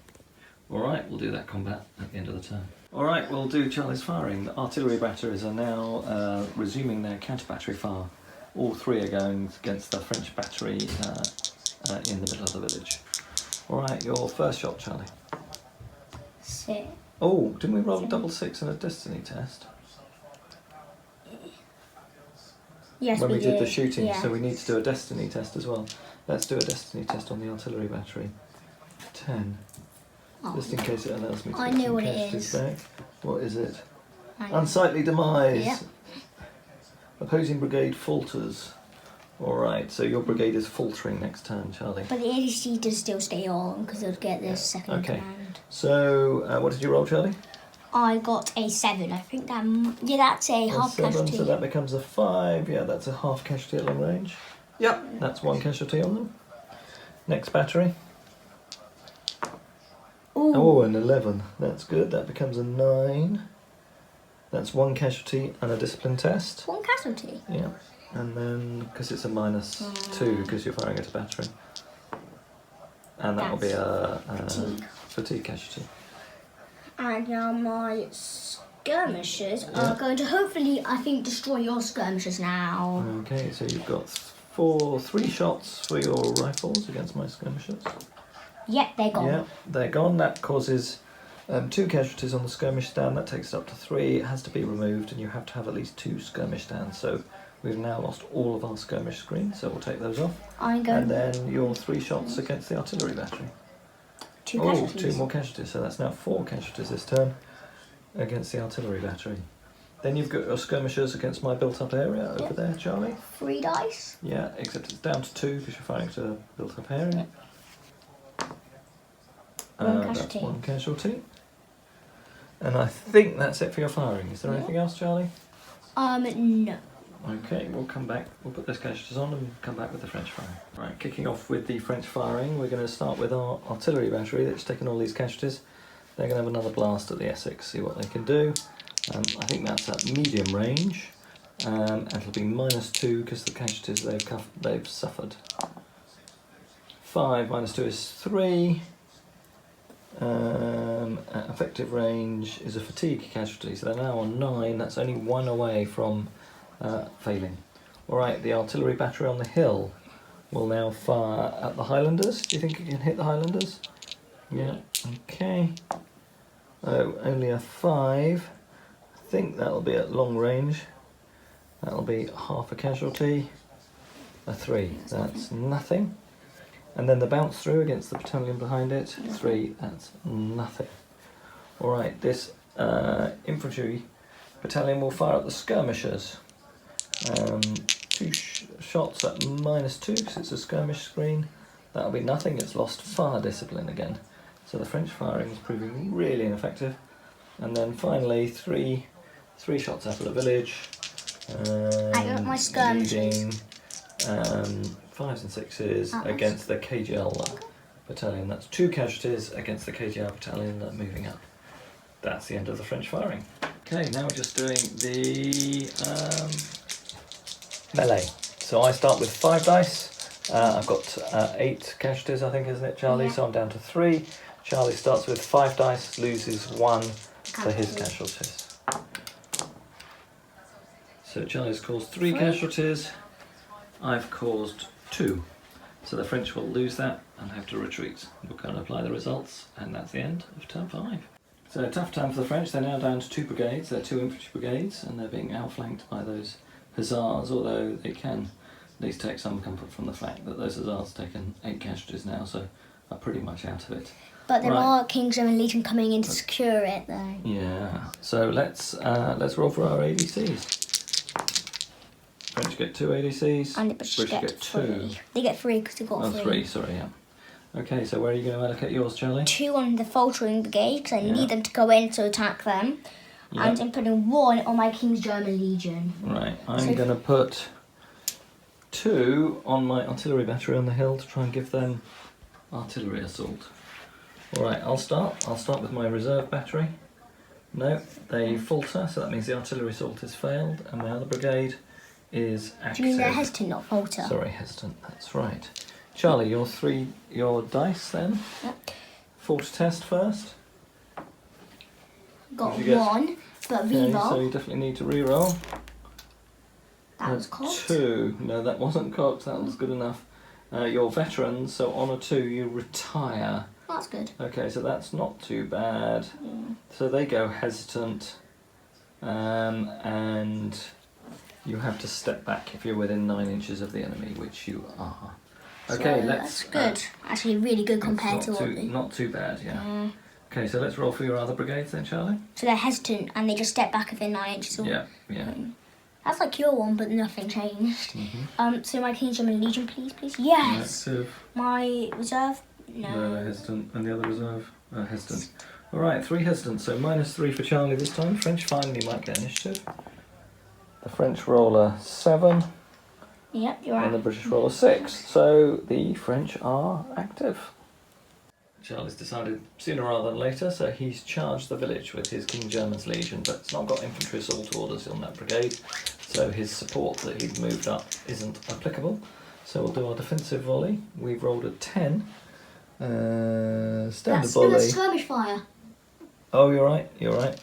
Alright, we'll do that combat at the end of the turn. Alright, we'll do Charlie's firing. The artillery batteries are now resuming their counter-battery fire. All 3 are going against the French battery in the middle of the village. Alright, your first shot, Charlie. 6. Oh, didn't we roll a double 6 in a destiny test? Yes, When we did the shooting, yeah. so we need to do a destiny test as well. Let's do a destiny test on the artillery battery. 10. Oh. Just in case it allows me to I get know some what it casualties is. back. What is it? I know. Unsightly demise. Yep. Opposing brigade falters. Alright, so your brigade is faltering next turn, Charlie. But the ADC does still stay on because they'll get this second Okay. command. So, what did you roll, Charlie? I got a 7. I think that... Yeah, that's a half 7, casualty. so that becomes a 5. Yeah, that's a half casualty at long range. Yep, that's 1 casualty on them. Next battery. Ooh. Oh, an 11. That's good. That becomes a 9. That's 1 casualty and a discipline test. 1 casualty. Yeah. And then, because it's a -2, because you're firing at a battery. And that will be a fatigue casualty. And now my skirmishers are going to hopefully, I think, destroy your skirmishers now. Okay, so you've got 3 shots for your rifles against my skirmishers. Yep, they're gone. Yeah, they're gone. That causes 2 casualties on the skirmish stand. That takes it up to 3. It has to be removed, and you have to have at least 2 skirmish stands. So we've now lost all of our skirmish screens, so we'll take those off. I'm going And then your 3 shots against the artillery battery. 2 Oh, casualties. 2 more casualties. So that's now 4 casualties this turn against the artillery battery. Then you've got your skirmishers against my built-up area over there, Charlie. 3 dice. Yeah, except it's down to 2 because you're firing to a built-up area. 1 That's casualty. 1 casualty. And I think that's it for your firing. Is there Yeah. anything else, Charlie? No. Okay, we'll come back. We'll put those casualties on and come back with the French firing. Right, kicking off with the French firing, we're going to start with our artillery battery that's taken all these casualties. They're going to have another blast at the Essex, see what they can do. I think that's at medium range, and it'll be -2 because the casualties they've suffered. 5 -2 is 3. At effective range is a fatigue casualty, so they're now on 9. That's only 1 away from failing. Alright, the artillery battery on the hill will now fire at the Highlanders. Do you think it can hit the Highlanders? Yeah, okay. Oh, only a 5. I think that'll be at long range. That'll be half a casualty. A 3, that's nothing. And then the bounce through against the battalion behind it. 3, that's nothing. Alright, this infantry battalion will fire at the skirmishers. 2 shots at -2 because it's a skirmish screen. That'll be nothing, it's lost fire discipline again. So the French firing is proving really ineffective. And then finally, three shots out of the village. I got my skirmishers. 5s and 6s against the KGL battalion. That's 2 casualties against the KGL battalion that are moving up. That's the end of the French firing. Okay, now we're just doing the melee. So I start with 5 dice. I've got 8 casualties, I think, isn't it, Charlie? Yeah. So I'm down to 3. Charlie starts with 5 dice, loses 1 for his casualties. So Charlie's caused 3 casualties. I've caused 2. So the French will lose that and have to retreat. We'll go and apply the results, and that's the end of turn 5. So a tough time for the French. They're now down to 2 brigades. They're 2 infantry brigades, and they're being outflanked by those hussars, although they can at least take some comfort from the fact that those hussars have taken 8 casualties now, so are pretty much out of it. But there are King's German Legion coming in to secure it, though. Yeah. So let's roll for our ADCs. French get 2 ADCs. And the British get 2. 2. They get 3 because they got 3. 3, sorry, yeah. Okay, so where are you going to allocate yours, Charlie? 2 on the faltering brigade because I need them to go in to attack them. Yeah. And I'm putting 1 on my King's German Legion. Right, I'm going to put 2 on my artillery battery on the hill to try and give them artillery assault. Alright, I'll start with my reserve battery. No, they falter, so that means the artillery assault has failed, and my other brigade is active. Do you mean they're hesitant, not falter? Sorry, hesitant, that's right. Charlie, your dice then? Yep. Falter test first. Got What did you get? 1, but Okay, reroll. so you definitely need to re-roll. That was cocked. 2. No, that wasn't cocked, that was good enough. You're veterans, so on a 2 you retire. That's good. Okay, so that's not too bad. So they go hesitant, and you have to step back if you're within 9 inches of the enemy, which you are. Okay, So let's. that's good. Actually, really good compared to not what too, they... not too bad, yeah. Okay, so let's roll for your other brigades then, Charlie. So they're hesitant and they just step back within 9 inches. Yeah, yeah. That's like your one, but nothing changed. Mm-hmm. So my King's German Legion, please. Yes. Active. My reserve, No, they're hesitant, and the other reserve hesitant. All right, 3 hesitant, so -3 for Charlie this time. French finally might get initiative. The French roll a 7. Yep, you're And the right. British roll a 6, so the French are active. Charlie's decided sooner rather than later, so he's charged the village with his King German's Legion, but it's not got infantry assault orders on that brigade, so his support that he'd moved up isn't applicable. So we'll do our defensive volley. We've rolled a 10. Standard volley. That's skirmish fire. Oh, you're right.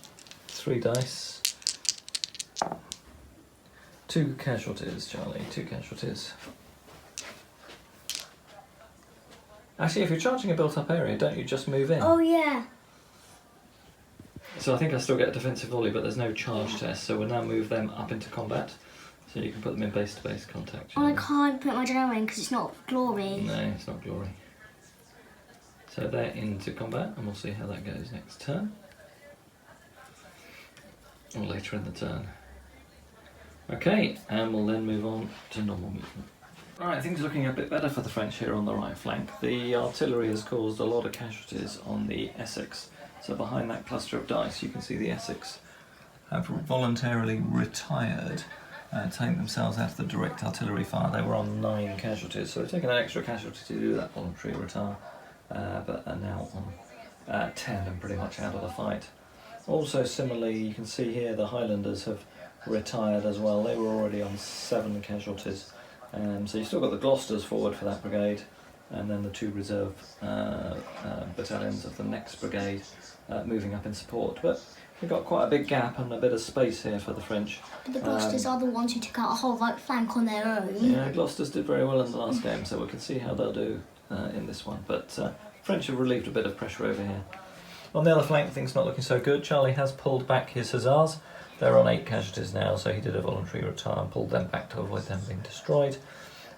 3 dice. 2 casualties, Charlie, 2 casualties. Actually, if you're charging a built-up area, don't you just move in? Oh, yeah. So I think I still get a defensive volley, but there's no charge test, so we'll now move them up into combat. So you can put them in base-to-base contact. And I Charlie. can't put my general in because it's not glory. No, it's not glory. So they're into combat, and we'll see how that goes next turn. Or later in the turn. Okay, and we'll then move on to normal movement. Alright, things are looking a bit better for the French here on the right flank. The artillery has caused a lot of casualties on the Essex. So behind that cluster of dice you can see the Essex have voluntarily retired and taken themselves out of the direct artillery fire. They were on 9 casualties, so they've taken an extra casualty to do that voluntary retire, but are now on 10 and pretty much out of the fight. Also similarly, you can see here the Highlanders have retired as well. They were already on 7 casualties. So you've still got the Gloucesters forward for that brigade, and then the 2 reserve battalions of the next brigade moving up in support. But we've got quite a big gap and a bit of space here for the French. But the Gloucesters are the ones who took out a whole right flank on their own. Yeah, Gloucesters did very well in the last game, so we can see how they'll do in this one. But French have relieved a bit of pressure over here. On the other flank, things not looking so good. Charlie has pulled back his hussars. They're on 8 casualties now, so he did a voluntary retire and pulled them back to avoid them being destroyed.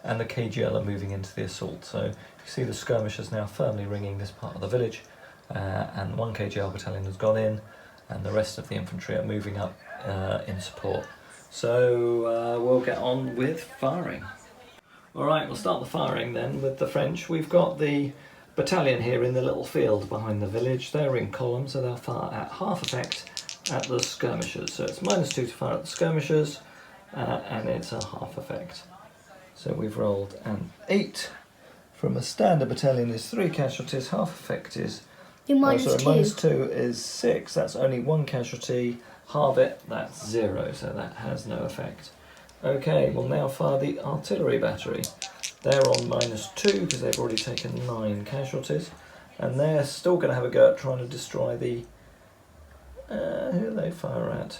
And the KGL are moving into the assault. So you see the skirmishers now firmly ringing this part of the village, and 1 KGL battalion has gone in, and the rest of the infantry are moving up in support. So we'll get on with firing. Alright, we'll start the firing then with the French. We've got the battalion here in the little field behind the village. They're in column, so they'll fire at half effect at the skirmishers. So it's -2 to fire at the skirmishers, and it's a half effect. So we've rolled an 8. From a standard battalion is 3 casualties, half effect is... -2 is 6, that's only 1 casualty, halve it, that's 0, so that has no effect. Okay, we'll now fire the artillery battery. They're on -2 because they've already taken 9 casualties, and they're still going to have a go at trying to destroy the... who do they fire at?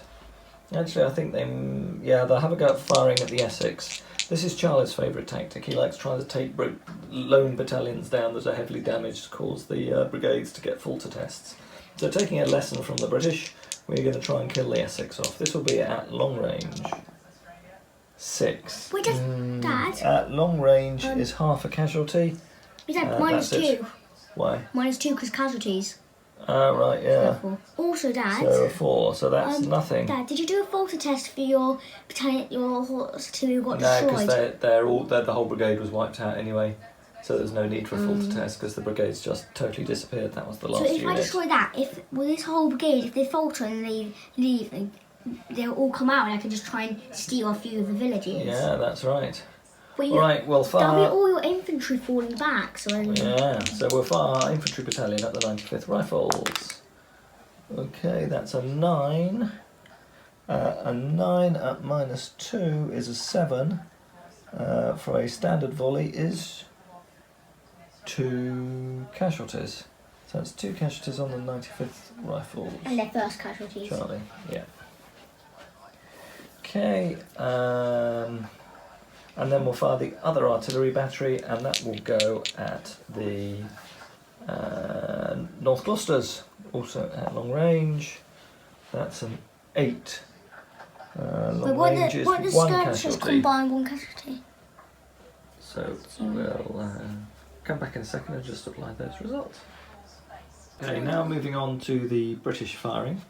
Actually, I think they'll have a go at firing at the Essex. This is Charlie's favourite tactic. He likes trying to take lone battalions down that are heavily damaged to cause the brigades to get falter tests. So taking a lesson from the British, we're going to try and kill the Essex off. This will be at long range. 6. Wait, Dad? At long range is half a casualty. Dad, -2. Why? -2 because casualties. Right, yeah. Also, Dad. So a 4, so that's nothing. Dad, did you do a falter test for your battalion, your horse team who got destroyed? No, because the whole brigade was wiped out anyway. So there's no need for a falter test because the brigade's just totally disappeared. That was the last unit. So if I destroy that, this whole brigade, if they falter and they leave, they'll all come out and I can just try and steal a few of the villages. Yeah, that's right. But Alright, we'll fire... That'll be all your infantry falling back, so... Yeah, so we'll fire our infantry battalion at the 95th Rifles. Okay, that's a 9. A 9 at -2 is a 7. For a standard volley is 2 casualties. So that's 2 casualties on the 95th Rifles. And their first casualties. Charlie, yeah. Okay, and then we'll fire the other artillery battery, and that will go at the North Gloucesters, also at long range. That's an 8. Long range is 1 casualty. Combine 1 casualty. So we'll come back in a second and just apply those results. Okay, now moving on to the British firing.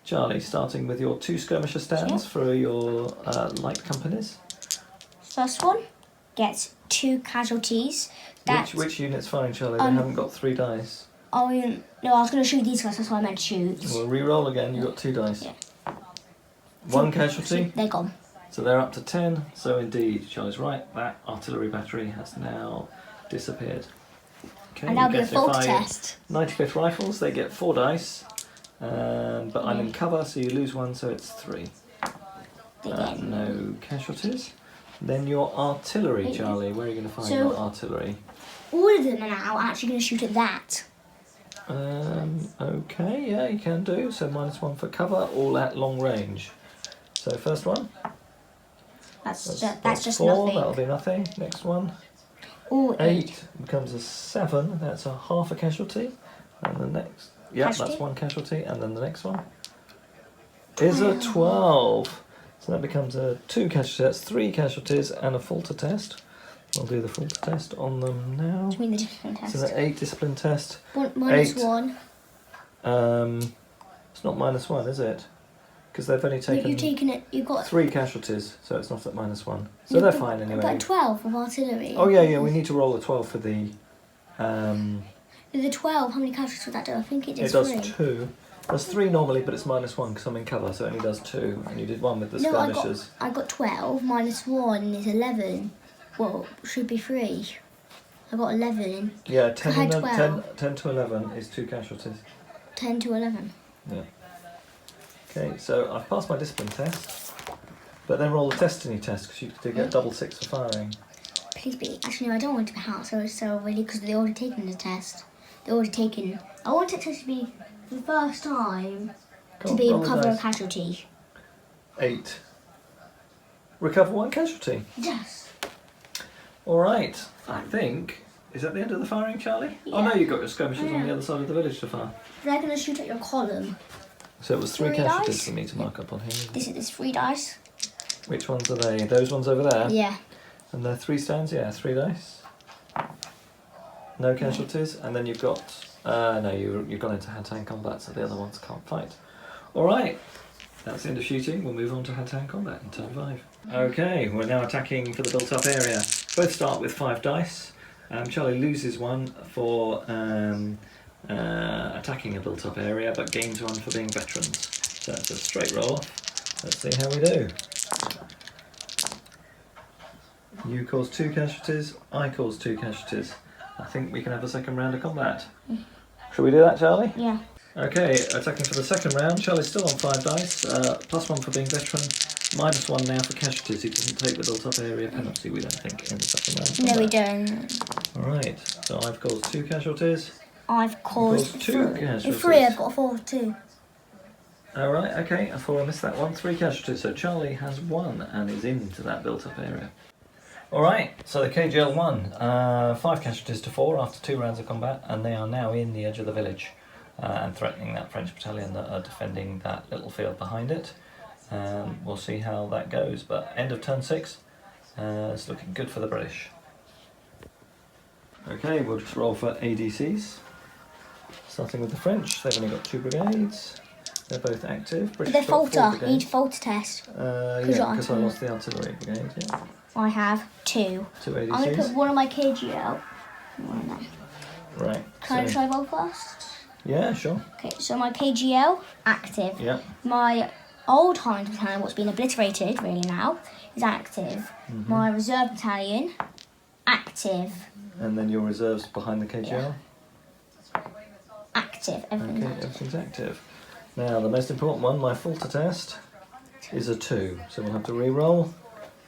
Charlie, starting with your 2 skirmisher stands for your light companies. First one gets 2 casualties. Which unit's firing, Charlie? They haven't got 3 dice. Oh, no, I was going to shoot these guys, that's what I meant to shoot. We'll re-roll again, you've got 2 dice. Yeah. 1 casualty. They're gone. So they're up to 10, so indeed, Charlie's right, that artillery battery has now disappeared. Okay, and that'll be a false test. 95th Rifles, they get 4 dice, but I'm in cover, so you lose 1, so it's 3. No casualties. Then your artillery, Charlie, where are you going to find your artillery? All of them are now actually going to shoot at that. Okay, yeah, you can do. So -1 for cover, all at long range. So first one. That's just 4, nothing. that'll be nothing. Next one. Ooh, 8 becomes a 7, that's a half a casualty. And the next, yeah, that's 1 casualty. And then the next one is a 12. So that becomes a 2 casualties, that's 3 casualties and a falter test. I'll do the falter test on them now. Do you mean the discipline test? So the 8 discipline test. -1. It's not -1, is it? Because they've only taken You've taken it, you've got 3 casualties, so it's not at -1. So they're fine anyway. But 12 of artillery. Oh yeah, we need to roll a 12 for the... The 12, how many casualties would that do? I think it does 3. It does 2. It does 3 normally, but it's -1 because I'm in cover, so it only does 2. And you did 1 with the skirmishers. I got 12, -1 is 11. Well, should be 3. I got 11. Yeah, 10 to 11 is 2 casualties. 10 to 11. Yeah. Okay, so I've passed my discipline test, but then roll the destiny test because you get double 6 for firing. Please be. Actually, no, I don't want it to be hard. So really, because they're already taking the test. They're already taken. I want it to be for the first time to be recover a casualty. 8. Recover 1 casualty. Yes. All right. I think. Is that the end of the firing, Charlie? Yeah. Oh no, you've got your skirmishers on the other side of the village to fire. They're going to shoot at your column. So it was 3 casualties dice. for me to mark up on here. This is 3 dice. Which ones are they? Those ones over there? Yeah. And they're 3 stones? Yeah, 3 dice. No casualties. And then you've got... no, you've gone into hand-to-hand combat, so the other ones can't fight. All right. That's the end of shooting. We'll move on to hand-to-hand combat in turn 5. Okay, we're now attacking for the built-up area. Both start with 5 dice. Charlie loses 1 for attacking a built-up area, but gains 1 for being veterans. So that's a straight roll off. Let's see how we do. You cause 2 casualties, I cause 2 casualties. I think we can have a second round of combat. Shall we do that, Charlie? Yeah. Okay, attacking for the second round. Charlie's still on 5 dice, +1 for being veteran, -1 now for casualties. He doesn't take the built-up area penalty, we don't think, in the second round. No, we don't. Alright, so I've caused 2 casualties. I've caused 2 casualties. 3, I've got 4 too. Alright, okay, I thought I missed that one. 3 casualties, so Charlie has 1 and is into that built-up area. Alright, so the KGL won. 5 casualties to 4 after 2 rounds of combat, and they are now in the edge of the village and threatening that French battalion that are defending that little field behind it. We'll see how that goes, but end of turn 6, it's looking good for the British. Okay, we'll just roll for ADCs. Starting with the French, they've only got 2 brigades. They're both active. But they're falter. You need to falter test. Yeah, because I lost the artillery brigade, yeah. I have 2. 2 ADCs. I'm going to put one of my KG out. Right. Can I try roll first? Yeah, sure. Okay, so my KGL, active. Yeah. My old Highland battalion, what's been obliterated really now, is active. My reserve battalion, active. And then your reserves behind the KGL? Yeah. Active, everything's active. Everything's active. Now, the most important one, my falter test, is a 2. So we'll have to re-roll.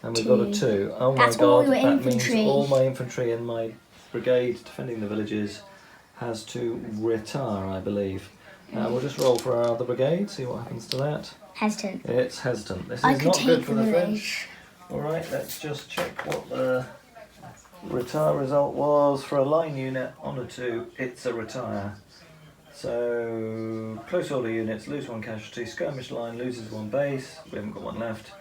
And we've got a 2. Oh my That's all god, your that infantry. means all my infantry and my brigade defending the villages has to retire, I believe. We'll just roll for our other brigade, see what happens to that. Hesitant. It's hesitant. This I is could not good take for the the village. French. Alright, let's just check what the retire result was. For a line unit on a 2, it's a retire. So, close order units lose 1 casualty, skirmish line loses 1 base, we haven't got 1 left.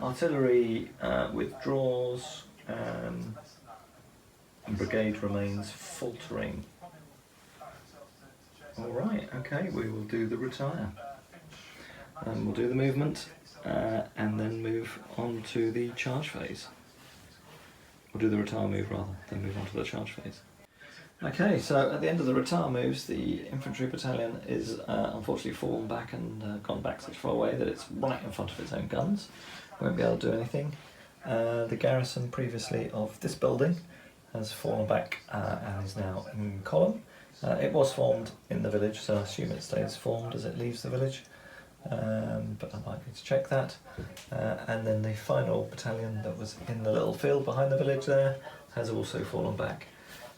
Artillery withdraws, and brigade remains faltering. Alright, okay, we will do the retire. And we'll do the movement, and then move on to the charge phase. We'll do the retire move rather, then move on to the charge phase. Okay, so at the end of the retire moves, the infantry battalion is unfortunately fallen back and gone back such far away that it's right in front of its own guns. Won't be able to do anything. The garrison previously of this building has fallen back and is now in column. It was formed in the village, so I assume it stays formed as it leaves the village, but I'm likely to check that. And then the final battalion that was in the little field behind the village there has also fallen back.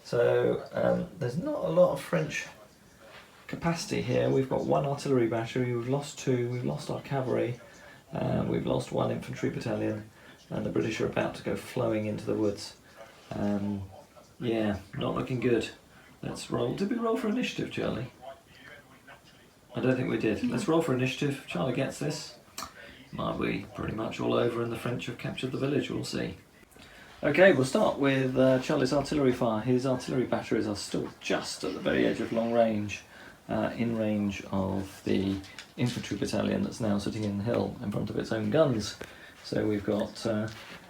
So there's not a lot of French capacity here. We've got 1 artillery battery, we've lost 2, we've lost our cavalry, we've lost 1 infantry battalion, and the British are about to go flowing into the woods. Yeah, not looking good. Let's roll. Did we roll for initiative, Charlie? I don't think we did. Let's roll for initiative. Charlie gets this. Might be pretty much all over and the French have captured the village, we'll see. Okay, we'll start with Charlie's artillery fire. His artillery batteries are still just at the very edge of long range, in range of the infantry battalion that's now sitting in the hill in front of its own guns. So we've got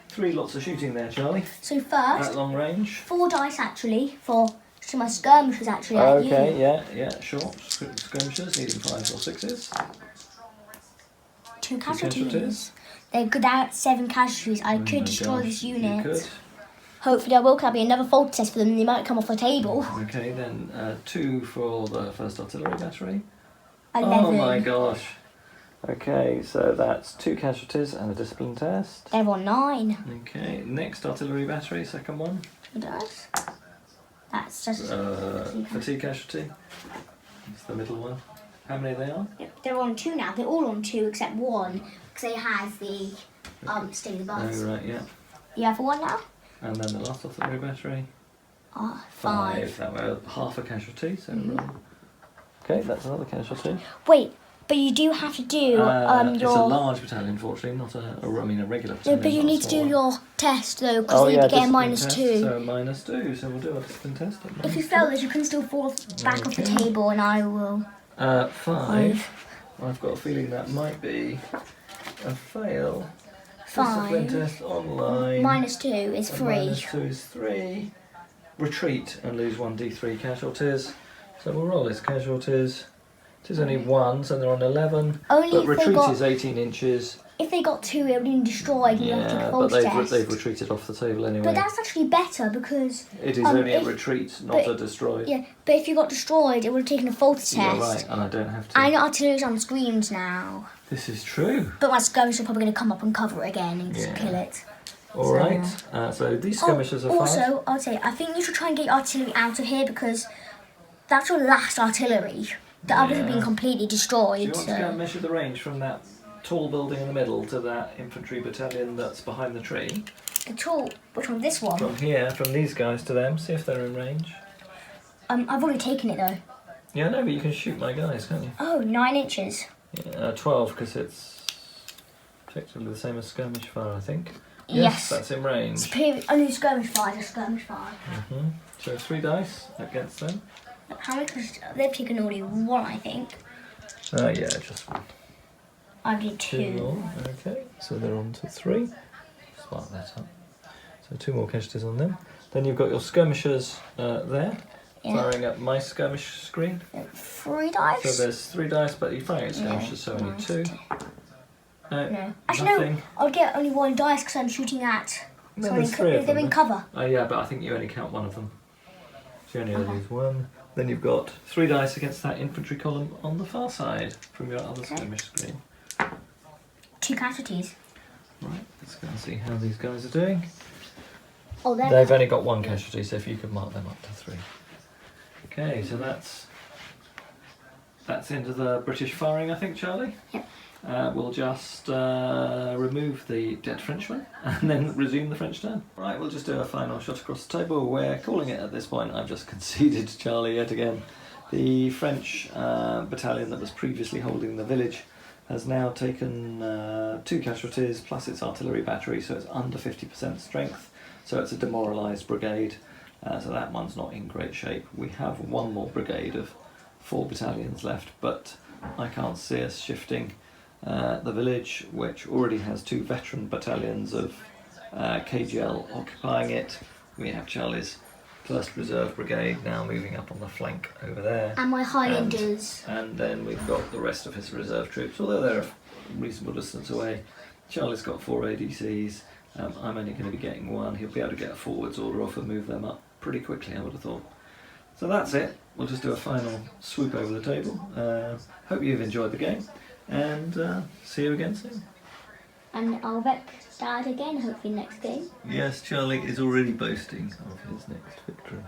3 lots of shooting there, Charlie. So first, at long range. 4 dice actually for my skirmishers actually. Okay, yeah, sure. Skirmishers needing 5s or 6s. 2 casualties. They're good at 7 casualties. I could destroy this unit. You could. Hopefully I will. Can be another fault test for them. They might come off the table. Okay, then 2 for the first artillery battery. 11. Oh my gosh. Okay, so that's 2 casualties and a discipline test. They're on 9. Okay, next artillery battery, second one. It does. That's just Fatigue casualty. It's the middle one. How many are they on? Yep, they're on 2 now. They're all on 2 except 1 because it has the sting of the bus. Oh, right, yeah. You have 1 now? And then the last artillery battery. 5. That were half a casualty, so okay, that's another casualty. Wait, but you do have to do your... It's a large battalion, unfortunately, not a regular battalion. No, but you need to do your test though, because Oh, you yeah, need to get a discipline -2. test, so -2, so we'll do a discipline test. If you fail this, you can still fall back off the table, and I will... 5. I've got a feeling that might be a fail. 5. Discipline test online. -2 is 3. -2 is 3. Retreat and lose 1d3 casualties. So we'll roll his casualties. It is only 1, so they're on 11. Only but if retreat they got, is 18 inches. If they got 2, it would have been destroyed, and you have to take a Yeah, false but test. they've retreated off the table anyway. But that's actually better because... It is only a retreat, not a destroyed. Yeah, but if you got destroyed, it would have taken a false test. You're right, and I don't have to. And artillery's on screens now. This is true. But my skirmishers are probably going to come up and cover it again and just kill it. Alright, so these skirmishers are fine. Also, I'll say, I think you should try and get your artillery out of here because that's your last artillery. The others have been completely destroyed. Do you want to go and measure the range from that tall building in the middle to that infantry battalion that's behind the tree? The tall? Which one? This one? From here, from these guys to them, see if they're in range. I've already taken it though. Yeah, no, but you can shoot my guys, can't you? Oh, 9 inches. Yeah, 12, because it's effectively the same as skirmish fire, I think. Yes. That's in range. Only skirmish fire, just skirmish fire. So 3 dice against them. How many? Because they've taken already 1, I think. Yeah, just one. I did 2. more. Okay, so they're on to 3. Spark that up. So 2 more casualties on them. Then you've got your skirmishers there, firing at my skirmish screen. 3 dice? So there's 3 dice, but you're firing at skirmishers, so only 2. No. Actually, nothing. no. I'll get only 1 dice because I'm shooting at... No, sorry, there's 3 of they're them. in cover. Oh yeah, but I think you only count 1 of them. So you only lose 1. Then you've got 3 dice against that infantry column on the far side from your other skirmish screen. 2 casualties. Right, let's go and see how these guys are doing. Oh, They've only got 1 casualty, so if you could mark them up to 3. Okay, so that's into the British firing, I think, Charlie. Yep. We'll just remove the dead Frenchman and then resume the French turn. Right, we'll just do a final shot across the table. We're calling it at this point. I've just conceded to Charlie yet again. The French battalion that was previously holding the village has now taken 2 casualties plus its artillery battery, so it's under 50% strength. So it's a demoralised brigade. So that one's not in great shape. We have 1 more brigade of 4 battalions left, but I can't see us shifting the village, which already has 2 veteran battalions of KGL occupying it. We have Charlie's 1st Reserve Brigade now moving up on the flank over there. And my Highlanders. And then we've got the rest of his reserve troops, although they're a reasonable distance away. Charlie's got 4 ADCs. I'm only going to be getting 1. He'll be able to get a forwards order off and move them up pretty quickly, I would have thought. So that's it. We'll just do a final swoop over the table. Hope you've enjoyed the game, and see you again soon. And I'll wreck Dad again, hopefully next game. Yes, Charlie is already boasting of his next victory.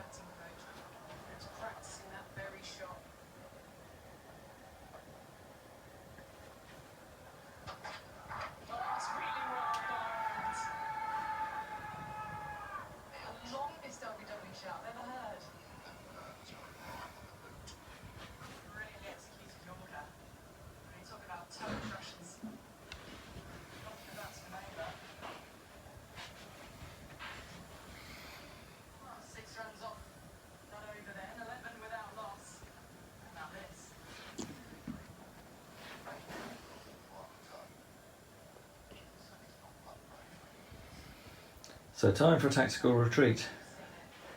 So time for a tactical retreat.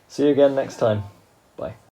See you again next time. Bye.